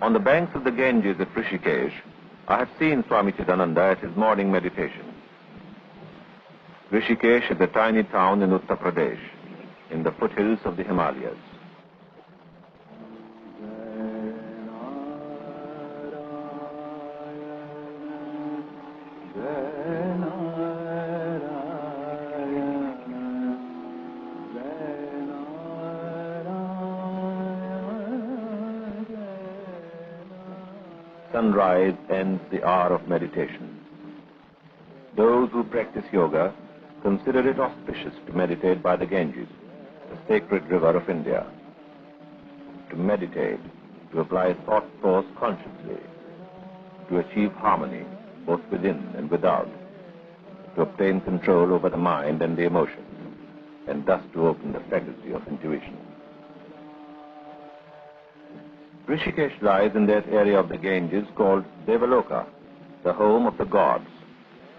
On the banks of the Ganges at Rishikesh, I have seen Swami Chidananda at his morning meditation. Rishikesh is a tiny town in Uttar Pradesh, in the foothills of the Himalayas. Sunrise ends the hour of meditation. Those who practice yoga consider it auspicious to meditate by the Ganges, the sacred river of India. To meditate, to apply thought force consciously, to achieve harmony both within and without, to obtain control over the mind and the emotions, and thus to open the faculty of intuition. Rishikesh lies in that area of the Ganges called Devaloka, the home of the gods,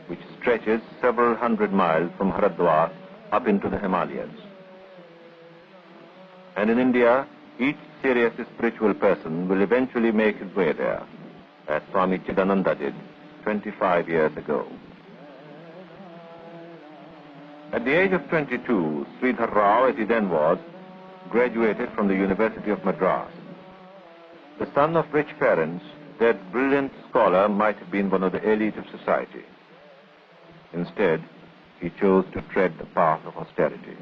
which stretches several hundred miles from Haridwar up into the Himalayas. And in India, each serious spiritual person will eventually make his way there, as Swami Chidananda did 25 years ago. At the age of 22, Sridhar Rao, as he then was, graduated from the University of Madras. The son of rich parents, that brilliant scholar might have been one of the elite of society. Instead, he chose to tread the path of austerity.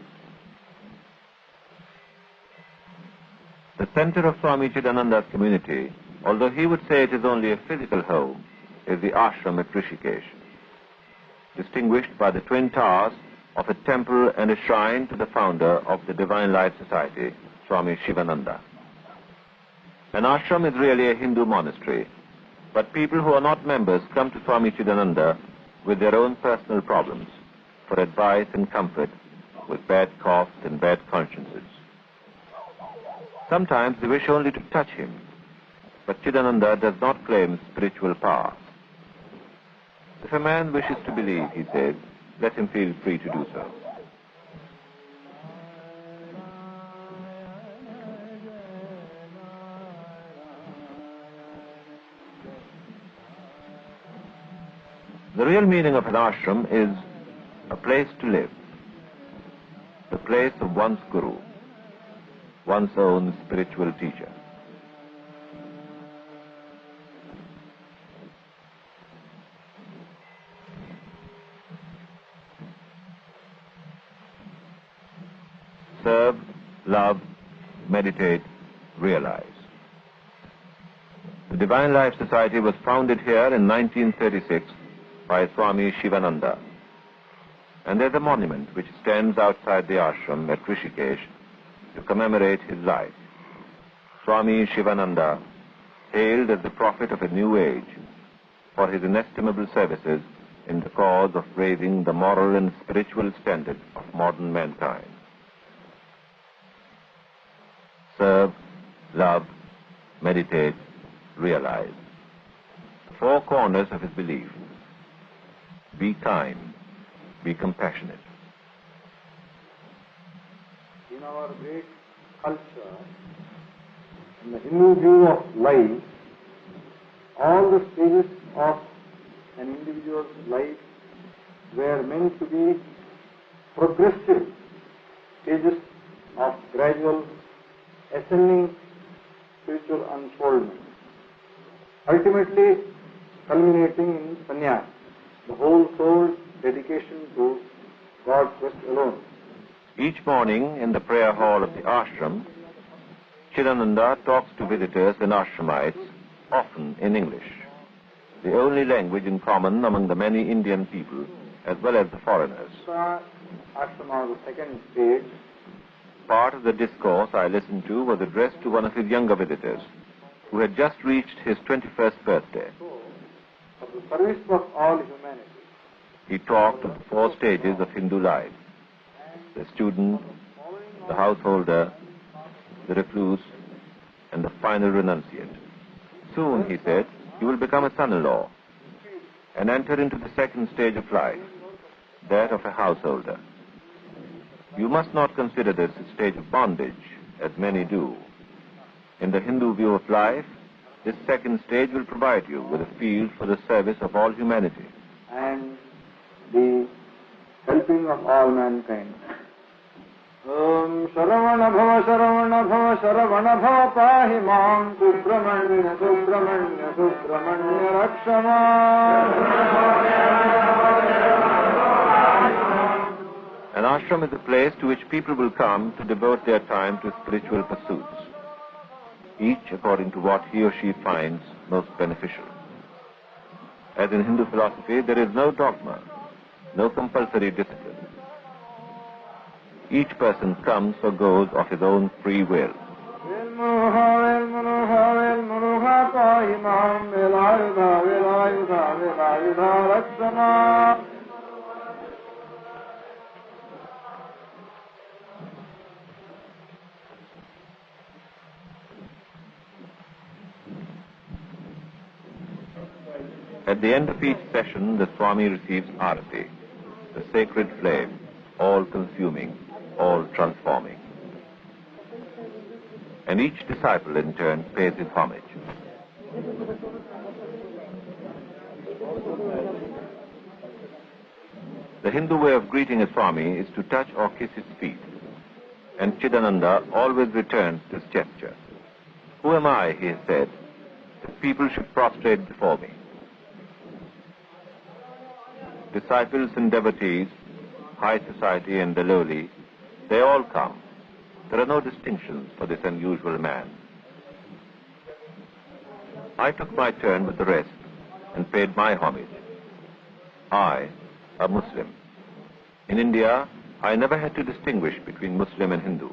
The center of Swami Chidananda's community, although he would say it is only a physical home, is the ashram at Rishikesh, distinguished by the twin towers of a temple and a shrine to the founder of the Divine Life Society, Swami Shivananda. An ashram is really a Hindu monastery, but people who are not members come to Swami Chidananda with their own personal problems for advice and comfort with bad coughs and bad consciences. Sometimes they wish only to touch him, but Chidananda does not claim spiritual power. If a man wishes to believe, he says, let him feel free to do so. The real meaning of an ashram is a place to live, the place of one's guru, one's own spiritual teacher. Serve, love, meditate, realize. The Divine Life Society was founded here in 1936 by Swami Shivananda. And there's a monument which stands outside the ashram at Rishikesh to commemorate his life. Swami Shivananda, hailed as the prophet of a new age for his inestimable services in the cause of raising the moral and spiritual standard of modern mankind. Serve, love, meditate, realize. The four corners of his belief. Be kind, be compassionate. In our great culture, in the Hindu view of life, all the stages of an individual's life were meant to be progressive stages of gradual ascending spiritual unfoldment, ultimately culminating in sannyas, the whole soul dedication to God's quest alone. Each morning in the prayer hall of the ashram, Chidananda talks to visitors and ashramites, often in English, the only language in common among the many Indian people as well as the foreigners. Ashrama, the second stage. Part of the discourse I listened to was addressed to one of his younger visitors, who had just reached his 21st birthday. For the service of all humanity. He talked of the four stages of Hindu life: the student, the householder, the recluse, and the final renunciate. Soon, he said, you will become a son-in-law and enter into the second stage of life, that of a householder. You must not consider this a stage of bondage, as many do. In the Hindu view of life, This second stage will provide you with a field for the service of all humanity and the helping of all mankind. Om Sharavana Bhava Sharavana Bhava Sharavana Bhava Pahi Mam Subramanya Subramanya Subramanya Rakshama. An ashram is a place to which people will come to devote their time to spiritual pursuits, each according to what he or she finds most beneficial. As in Hindu philosophy, there is no dogma, no compulsory discipline. Each person comes or goes of his own free will. At the end of each session, the Swami receives Arati, the sacred flame, all-consuming, all-transforming. And each disciple in turn pays his homage. The Hindu way of greeting a Swami is to touch or kiss his feet, and Chidananda always returns this gesture. Who am I, he has said, that people should prostrate before me? Disciples and devotees, high society and the lowly, they all come. There are no distinctions for this unusual man. I took my turn with the rest and paid my homage. I, a Muslim. In India, I never had to distinguish between Muslim and Hindu.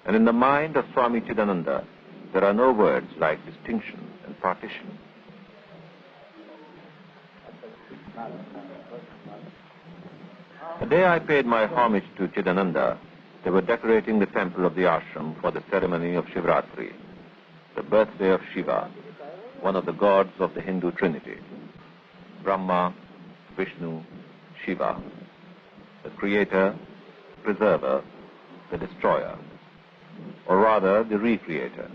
And in the mind of Swami Chidananda, there are no words like distinction and partition. The day I paid my homage to Chidananda, they were decorating the temple of the ashram for the ceremony of Shivratri, the birthday of Shiva, one of the gods of the Hindu Trinity, Brahma, Vishnu, Shiva, the creator, preserver, the destroyer, or rather the recreator.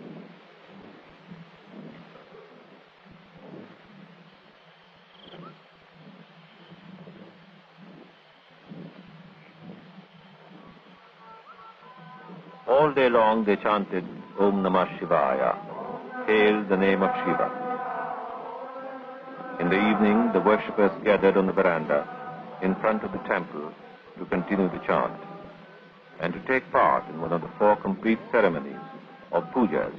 All day long they chanted Om Namah Shivaya, hail the name of Shiva. In the evening, the worshippers gathered on the veranda in front of the temple to continue the chant and to take part in one of the 4 complete ceremonies of pujas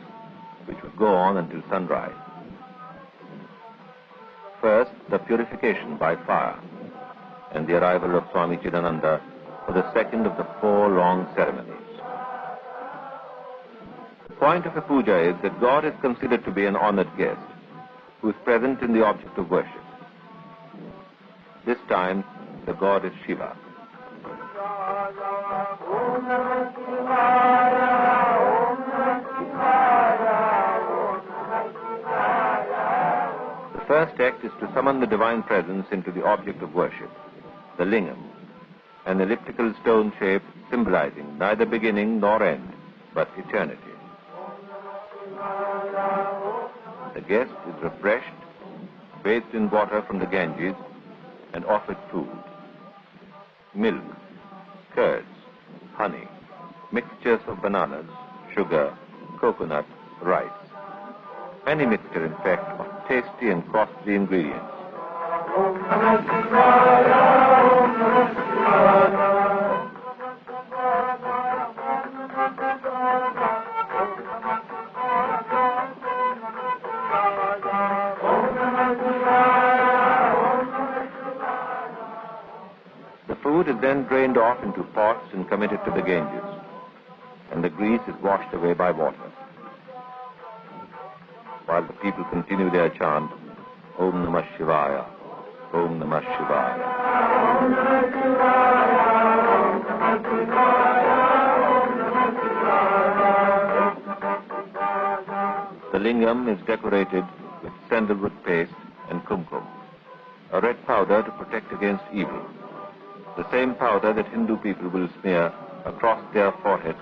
which would go on until sunrise. First, the purification by fire and the arrival of Swami Chidananda for the second of the 4 long ceremonies. The point of a puja is that God is considered to be an honored guest who is present in the object of worship. This time, the god is Shiva. The first act is to summon the divine presence into the object of worship, the lingam, an elliptical stone shape symbolizing neither beginning nor end, but eternity. The guest is refreshed, bathed in water from the Ganges, and offered food. Milk, curds, honey, mixtures of bananas, sugar, coconut, rice. Any mixture, in fact, of tasty and costly ingredients. The food is then drained off into pots and committed to the Ganges, and the grease is washed away by water. While the people continue their chant, Om Namah Shivaya, Om Namah Shivaya. The lingam is decorated with sandalwood paste and kumkum, a red powder to protect against evil, the same powder that Hindu people will smear across their foreheads